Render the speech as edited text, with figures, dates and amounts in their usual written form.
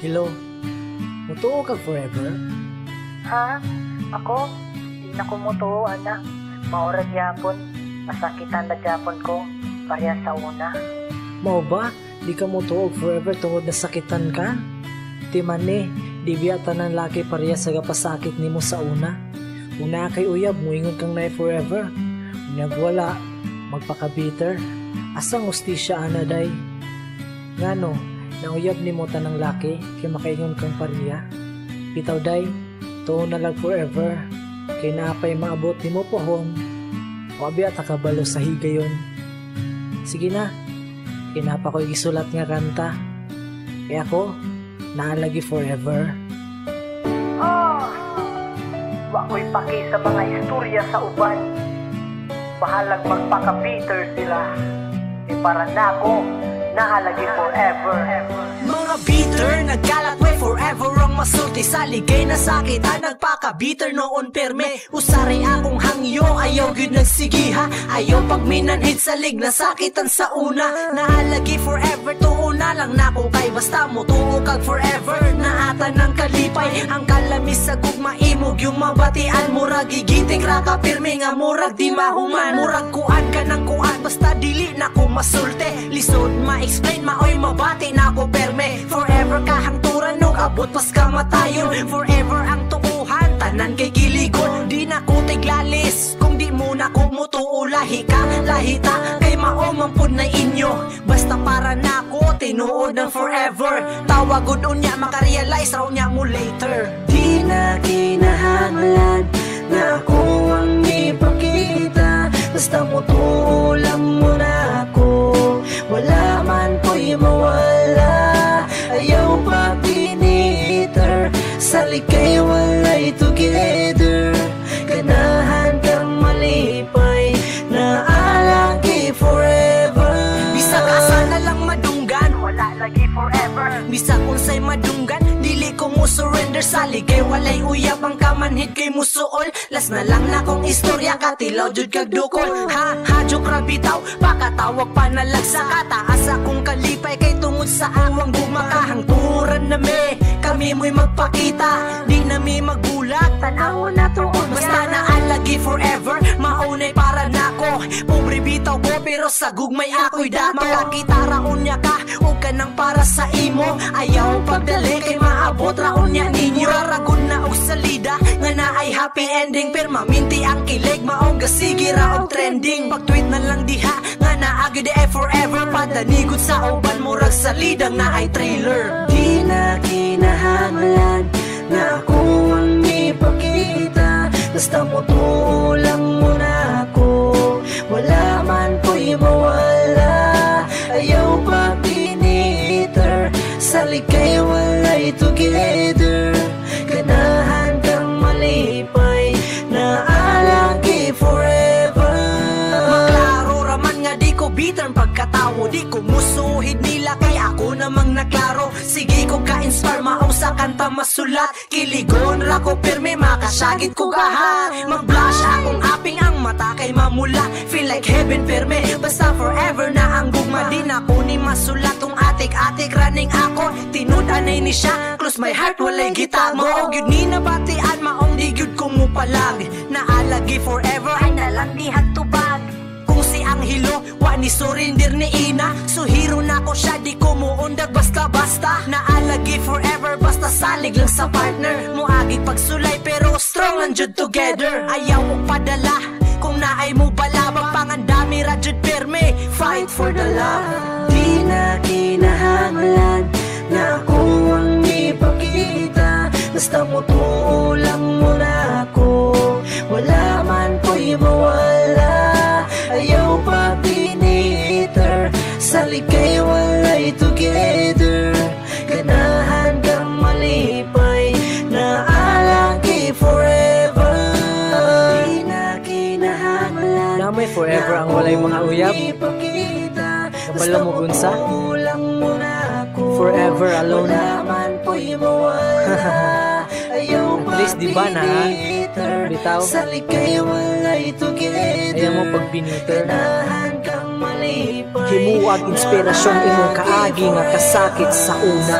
Hello, mutuo ka forever? Ha? Ako? Di na kumutuo, anak. Maurag yapon. Masakitan na yapon ko. Pareha sa una. Mao ba? Di ka mutuo forever tungod na sakitan ka? Di man di biyata ng laki pareha sa gapasakit nimo sa una. Una kay uyab, muingon kang na forever. Unyag wala, magpaka-bitter. Asang ustisya ana day? Ngano, nauyab ni mo tanang laki, kay makaingon kang pareha. Bitaw day, tuon na lang forever. Kay naapay maabot ni mo pohon. Wabi at akabalo sa higayon. Sige na, kinapa ko isulat nga kanta. Kaya ako, naalagi forever. Wako'y paki sa mga istorya sa uban. Bahalag magpaka-bitter sila. Di para na ako, naalagi forever. Mga bitter, nagkalatway forever ang masulti sa ligay na sakit. Nagpaka-bitter noon perme. Usari akong hangyo, ayaw yun nagsigiha. Ayaw pag minanhid sa lig na sakitan sa una. Naalagi forever, tuo na lang na kung kay basta mo tuo kag forever. Naatan ng kalipay, ang kalamis sa gugma imog. Yung mabatian, murag gigiting raka pirme nga murag di mahuman. Murag kuan ka ng kuan, basta dili na ko masulte. Lisod ma-explain, maoy mabati na ko perme. Forever kahangturan no, abot pas kamatayon. Forever ang tuuhan, tanan kay giligon. Di na ko tiglalis, kung di mo na ko mutuo. Lahi ka, lahita, kay maomampod na inyo. Basta para na ko, tinuod ng forever. Tawagod unya, makarealize raw niya mo later. Di na kinahanglan na ako ang ipakita. Basta mutuo lang mo na ako. Wala man ko'y mawala. Ayaw pa piniter. Sa likay walay together. Ganahan kang malipay. Naalagi forever. Bisag asa na lang madunggan, Wala lagi forever. bisag unsay madunggan, dili ko mo surrender. Sa ligay walay uyab ang kamanhid kay musuol. Las na lang na kong istorya, katilaw jud kag dukol. Ha jok ra bitaw, pakatawag panalag sa kataas akong kalipay. Kay tungod sa awang gumakahangturan na me. Kami mo'y magpakita, di na mi magbulag. Tanaw na tuon Basta naalagi forever, maunay para nako. Pobre bitaw ko pero sa gugmay ako'y dako. Makakita raon niya ka, o ka nang para sa imo. Ayaw pagdali kay maabot raon niya ninyo. Raragon na og salida, nga na ay happy ending. Permaminti ang kilig, maong gasigi raon trending. Pag-tweet na lang diha, nga naagi di forever. Padanigod sa uban, murag salidang na ay trailer. Di na kinahanglan na ako ang ipakita. Basta mutuo lang mo na ako. Wala man ko'y mawala. Ayaw pa piniter. Sa likay walay together. Ganahan kang malipay. Naalagi forever. Maklaro raman nga di ko bitter pagkatawo. Di ko musuhid nila kay ako namang naklaro. Sige ko ka-inspire, maong sa kanta masulat. Kiligon ra ko pirme, makasagit ko gaha. Mag-blush akong aping ang mata kay mamula. Feel like heaven pirme, basta forever na ang gugma. Di na ko ni masulat tong atik-atik running ako. Tinudanay ni siya, close my heart walay gita. Maog yun ni nabatian, maong di gyud ko mo palag. Naalagi forever, ay nalang di hatubag. kung si ang hilo, wa ni surrender ni ina. So hero na ko siya, di ko muundag basta-basta. Naalagi forever, basta salig lang sa partner. Muagi pagsulay pero strong lang jud together. Ayaw mo padala, kung naay mo balabang. Pangandami ra jud perme, fight for the love. Di na kinahanglan na ako ang ipakita. Basta mutuo lang mo na ako. Wala man ko'y mawala. Ayaw pa piniter. Sa likay walay together. Ganahan kang malipay. Naalagi forever. Di na kinahanglan Namay forever ang walay mga uyab. Kabalo mo gunsa? Forever alone. At least di ba na bitaw? Ayaw mo pag biniter. Himuwag inspirasyon imong kaagi nga kasakit sa una.